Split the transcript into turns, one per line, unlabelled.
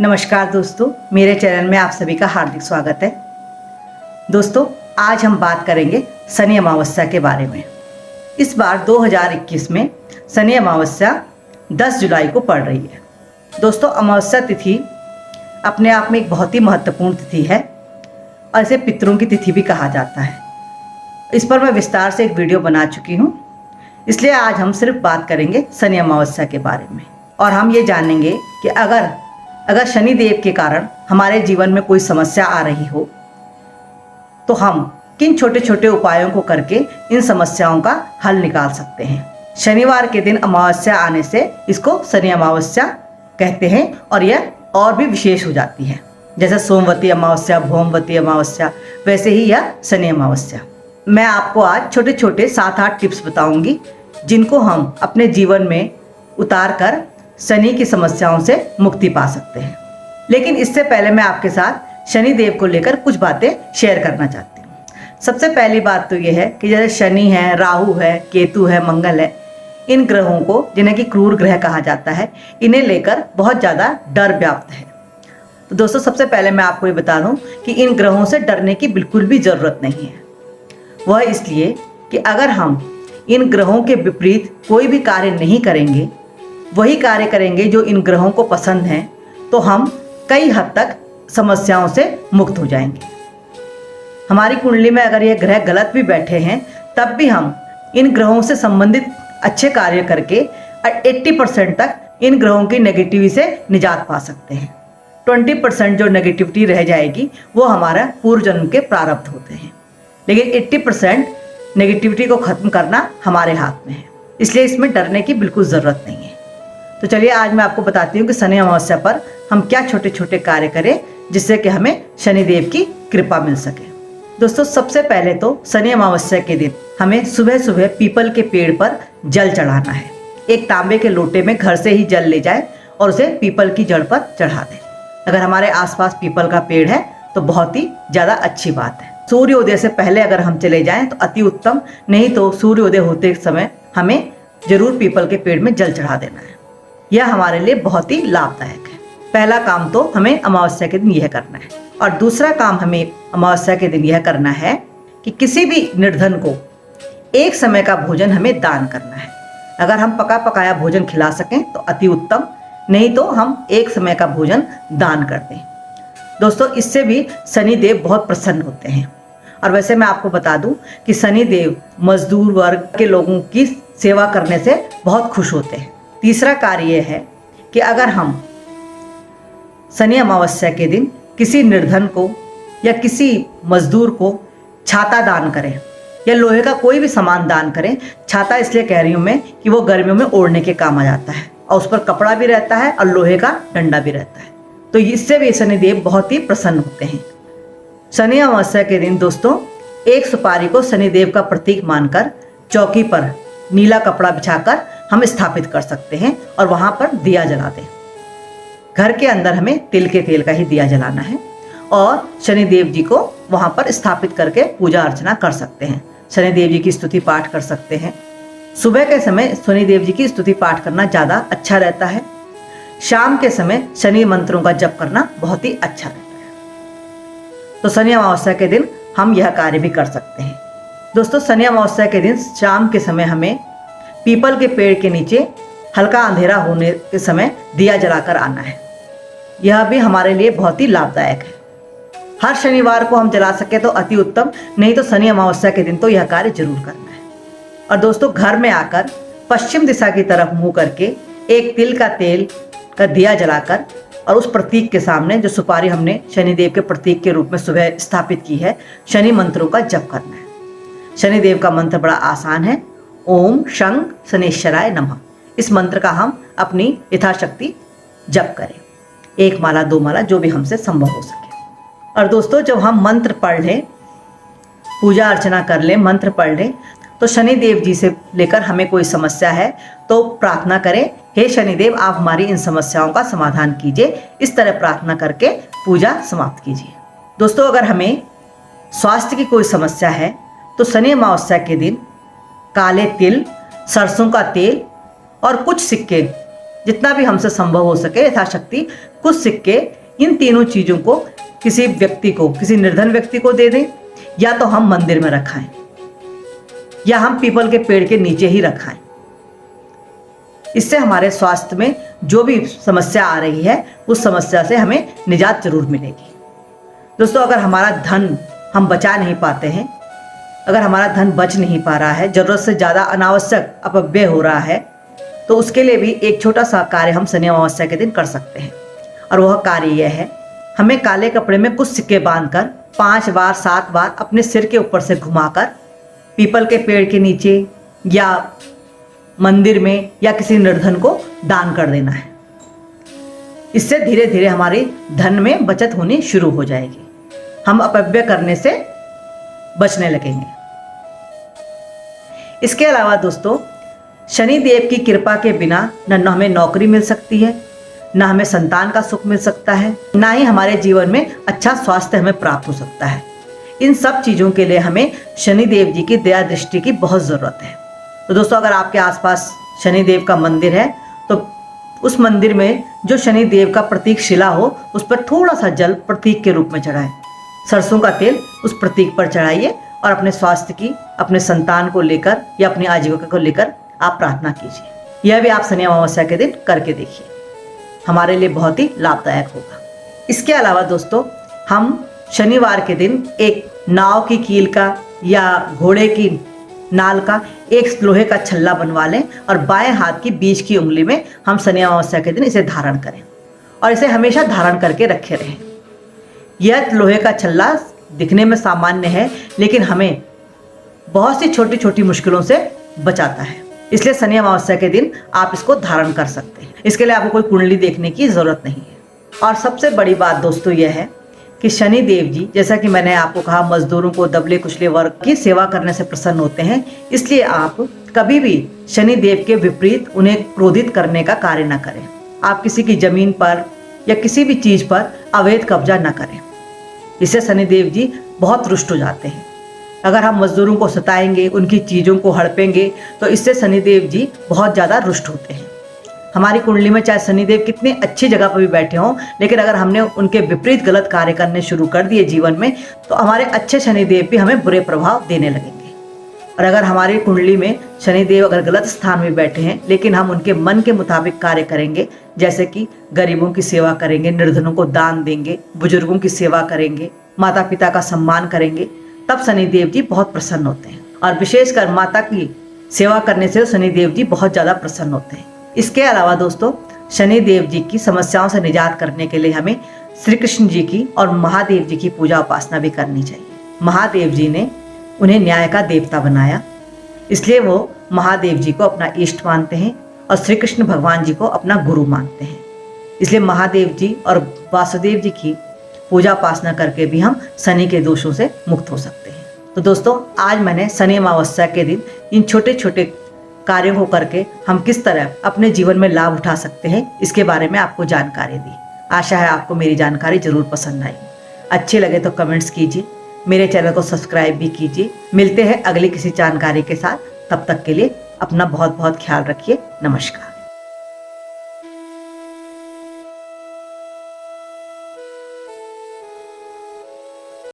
नमस्कार दोस्तों, मेरे चैनल में आप सभी का हार्दिक स्वागत है। दोस्तों, आज हम बात करेंगे शनि अमावस्या के बारे में। इस बार 2021 में शनि अमावस्या 10 जुलाई को पड़ रही है। दोस्तों, अमावस्या तिथि अपने आप में एक बहुत ही महत्वपूर्ण तिथि है और इसे पितरों की तिथि भी कहा जाता है। इस पर मैं विस्तार से एक वीडियो बना चुकी हूँ, इसलिए आज हम सिर्फ बात करेंगे शनि अमावस्या के बारे में। और हम ये जानेंगे कि अगर शनि देव के कारण हमारे जीवन में कोई समस्या आ रही हो तो हम किन छोटे छोटे उपायों को करके इन समस्याओं का हल निकाल सकते हैं। शनिवार के दिन अमावस्या आने से इसको शनि अमावस्या कहते हैं और यह और भी विशेष हो जाती है। जैसे सोमवती अमावस्या, भौमवती अमावस्या, वैसे ही यह शनि अमावस्या। मैं आपको आज छोटे छोटे 7-8 टिप्स बताऊंगी जिनको हम अपने जीवन में उतार कर शनि की समस्याओं से मुक्ति पा सकते हैं। लेकिन इससे पहले मैं आपके साथ शनि देव को लेकर कुछ बातें शेयर करना चाहती हूँ। सबसे पहली बात तो यह है कि जैसे शनि है, राहु है, केतु है, मंगल है, इन ग्रहों को, जिन्हें कि क्रूर ग्रह कहा जाता है, इन्हें लेकर बहुत ज़्यादा डर व्याप्त है। तो दोस्तों, सबसे पहले मैं आपको ये बता दूँ कि इन ग्रहों से डरने की बिल्कुल भी ज़रूरत नहीं है। वह इसलिए कि अगर हम इन ग्रहों के विपरीत कोई भी कार्य नहीं करेंगे, वही कार्य करेंगे जो इन ग्रहों को पसंद हैं, तो हम कई हद तक समस्याओं से मुक्त हो जाएंगे। हमारी कुंडली में अगर ये ग्रह गलत भी बैठे हैं, तब भी हम इन ग्रहों से संबंधित अच्छे कार्य करके 80% तक इन ग्रहों की नेगेटिविटी से निजात पा सकते हैं। 20% जो नेगेटिविटी रह जाएगी वो हमारा पूर्व जन्म के प्रारब्ध होते हैं, लेकिन 80% नेगेटिविटी को ख़त्म करना हमारे हाथ में है। इसलिए इसमें डरने की बिल्कुल ज़रूरत नहीं है। तो चलिए आज मैं आपको बताती हूँ कि शनि अमावस्या पर हम क्या छोटे छोटे कार्य करें जिससे कि हमें शनिदेव की कृपा मिल सके। दोस्तों, सबसे पहले तो शनि अमावस्या के दिन हमें सुबह सुबह पीपल के पेड़ पर जल चढ़ाना है। एक तांबे के लोटे में घर से ही जल ले जाए और उसे पीपल की जड़ पर चढ़ा दें। अगर हमारे आसपास पीपल का पेड़ है तो बहुत ही ज़्यादा अच्छी बात है। सूर्योदय से पहले अगर हम चले जाएं तो अति उत्तम, नहीं तो सूर्योदय होते समय हमें जरूर पीपल के पेड़ में जल चढ़ा देना है। यह हमारे लिए बहुत ही लाभदायक है। पहला काम तो हमें अमावस्या के दिन यह करना है। और दूसरा काम हमें अमावस्या के दिन यह करना है कि किसी भी निर्धन को एक समय का भोजन हमें दान करना है। अगर हम पका पकाया भोजन खिला सकें तो अति उत्तम, नहीं तो हम एक समय का भोजन दान कर दें। दोस्तों, इससे भी शनि देव बहुत प्रसन्न होते हैं। और वैसे मैं आपको बता दूं कि शनि देव मजदूर वर्ग के लोगों की सेवा करने से बहुत खुश होते हैं। तीसरा कार्य यह है कि अगर हम शनि अमावस्या के दिन किसी निर्धन को या किसी मजदूर को छाता दान करें या लोहे का कोई भी सामान दान करें। छाता इसलिए कह रही हूँ मैं कि वो गर्मियों में ओढ़ने के काम आ जाता है और उस पर कपड़ा भी रहता है और लोहे का डंडा भी रहता है, तो इससे भी शनिदेव बहुत ही प्रसन्न होते हैं। शनि अमावस्या के दिन दोस्तों, एक सुपारी को शनिदेव का प्रतीक मानकर चौकी पर नीला कपड़ा बिछाकर हम स्थापित कर सकते हैं और वहाँ पर दिया जला दें। घर के अंदर हमें तिल के तेल का ही दिया जलाना है और शनिदेव जी को वहाँ पर स्थापित करके पूजा अर्चना कर सकते हैं। शनिदेव जी की स्तुति पाठ कर सकते हैं। सुबह के समय शनिदेव जी की स्तुति पाठ करना ज़्यादा अच्छा रहता है। शाम के समय शनि मंत्रों का जप करना बहुत ही अच्छा रहता है। तो शनि अमावस्या के दिन हम यह कार्य भी कर सकते हैं। दोस्तों, शनि अमावस्या के दिन शाम के समय हमें पीपल के पेड़ के नीचे हल्का अंधेरा होने के समय दिया जलाकर आना है। यह भी हमारे लिए बहुत ही लाभदायक है। हर शनिवार को हम जला सके तो अति उत्तम, नहीं तो शनि अमावस्या के दिन तो यह कार्य जरूर करना है। और दोस्तों, घर में आकर पश्चिम दिशा की तरफ मुंह करके एक तिल का तेल का दिया जलाकर और उस प्रतीक के सामने जो सुपारी हमने शनिदेव के प्रतीक के रूप में सुबह स्थापित की है, शनि मंत्रों का जप करना है। शनिदेव का मंत्र बड़ा आसान है, ओम शं शनेश्वराय नमः। इस मंत्र का हम अपनी यथाशक्ति जप करें, 1 माला 2 माला, जो भी हमसे संभव हो सके। और दोस्तों, जब हम मंत्र पढ़ लें, पूजा अर्चना कर लें, मंत्र पढ़ लें, तो शनिदेव जी से लेकर हमें कोई समस्या है तो प्रार्थना करें, हे शनिदेव आप हमारी इन समस्याओं का समाधान कीजिए। इस तरह प्रार्थना करके पूजा समाप्त कीजिए। दोस्तों, अगर हमें स्वास्थ्य की कोई समस्या है तो शनि अमावस्या के दिन काले तिल, सरसों का तेल और कुछ सिक्के जितना भी हमसे संभव हो सके यथाशक्ति कुछ सिक्के इन तीनों चीज़ों को किसी व्यक्ति को, किसी निर्धन व्यक्ति को दे दें, या तो हम मंदिर में रखाएं या हम पीपल के पेड़ के नीचे ही रखाएं। इससे हमारे स्वास्थ्य में जो भी समस्या आ रही है उस समस्या से हमें निजात जरूर मिलेगी। दोस्तों, अगर हमारा धन हम बचा नहीं पाते हैं, अगर हमारा धन बच नहीं पा रहा है, ज़रूरत से ज़्यादा अनावश्यक अपव्यय हो रहा है, तो उसके लिए भी एक छोटा सा कार्य हम शनि अमावस्या के दिन कर सकते हैं। और वह कार्य यह है, हमें काले कपड़े में कुछ सिक्के बांधकर 5 बार 7 बार अपने सिर के ऊपर से घुमाकर पीपल के पेड़ के नीचे या मंदिर में या किसी निर्धन को दान कर देना है। इससे धीरे धीरे हमारी धन में बचत होनी शुरू हो जाएगी, हम अपव्यय करने से बचने लगेंगे। इसके अलावा दोस्तों, शनि देव की कृपा के बिना न हमें नौकरी मिल सकती है, न हमें संतान का सुख मिल सकता है, ना ही हमारे जीवन में अच्छा स्वास्थ्य हमें प्राप्त हो सकता है। इन सब चीज़ों के लिए हमें शनि देव जी की दया दृष्टि की बहुत ज़रूरत है। तो दोस्तों, अगर आपके आसपास शनि देव का मंदिर है तो उस मंदिर में जो शनि देव का प्रतीक शिला हो उस पर थोड़ा सा जल प्रतीक के रूप में चढ़ाएं। सरसों का तेल उस प्रतीक पर चढ़ाइए और अपने स्वास्थ्य की, अपने संतान को लेकर या अपनी आजीविका को लेकर आप प्रार्थना कीजिए। यह भी आप शनि अमावस्या के दिन करके देखिए, हमारे लिए बहुत ही लाभदायक होगा। इसके अलावा दोस्तों, हम शनिवार के दिन एक नाव की कील का या घोड़े की नाल का एक लोहे का छल्ला बनवा लें और बाएं हाथ की बीच की उंगली में हम शनि अमावस्या के दिन इसे धारण करें और इसे हमेशा धारण करके रखे रहें। यह लोहे का छल्ला दिखने में सामान्य है, लेकिन हमें बहुत सी छोटी छोटी मुश्किलों से बचाता है। इसलिए शनि अमावस्या के दिन आप इसको धारण कर सकते हैं। इसके लिए आपको कोई कुंडली देखने की ज़रूरत नहीं है। और सबसे बड़ी बात दोस्तों यह है कि शनि देव जी, जैसा कि मैंने आपको कहा, मजदूरों को, दबले कुचले वर्ग की सेवा करने से प्रसन्न होते हैं। इसलिए आप कभी भी शनि देव के विपरीत उन्हें क्रोधित करने का कार्य न करें। आप किसी की जमीन पर या किसी भी चीज़ पर अवैध कब्जा न करें, इससे शनि देव जी बहुत रुष्ट हो जाते हैं। अगर हम मजदूरों को सताएंगे, उनकी चीज़ों को हड़पेंगे, तो इससे शनिदेव जी बहुत ज़्यादा रुष्ट होते हैं। हमारी कुंडली में चाहे शनिदेव कितने अच्छी जगह पर भी बैठे हों, लेकिन अगर हमने उनके विपरीत गलत कार्य करने शुरू कर दिए जीवन में, तो हमारे अच्छे शनिदेव भी हमें बुरे प्रभाव देने लगेंगे। और अगर हमारी कुंडली में शनिदेव अगर गलत स्थान में बैठे हैं, लेकिन हम उनके मन के मुताबिक कार्य करेंगे, जैसे कि गरीबों की सेवा करेंगे, निर्धनों को दान देंगे, बुजुर्गों की सेवा करेंगे, माता पिता का सम्मान करेंगे, तब शनिदेव जी बहुत प्रसन्न होते हैं। और विशेषकर माता की सेवा करने से शनिदेव जी बहुत ज़्यादा प्रसन्न होते हैं। इसके अलावा दोस्तों, शनिदेव जी की समस्याओं से निजात करने के लिए हमें श्री कृष्ण जी की और महादेव जी की पूजा उपासना भी करनी चाहिए। महादेव जी ने उन्हें न्याय का देवता बनाया, इसलिए वो महादेव जी को अपना इष्ट मानते हैं और श्री कृष्ण भगवान जी को अपना गुरु मानते हैं। इसलिए महादेव जी और वासुदेव जी की पूजा उपासना करके भी हम शनि के दोषों से मुक्त हो सकते हैं। तो दोस्तों, आज मैंने शनि अमावस्या के दिन इन छोटे छोटे कार्यों को करके हम किस तरह अपने जीवन में लाभ उठा सकते हैं, इसके बारे में आपको जानकारी दी। आशा है आपको मेरी जानकारी जरूर पसंद आई। अच्छे लगे तो कमेंट्स कीजिए, मेरे चैनल को सब्सक्राइब भी कीजिए। मिलते हैं अगली किसी जानकारी के साथ, तब तक के लिए अपना बहुत बहुत ख्याल रखिए। नमस्कार।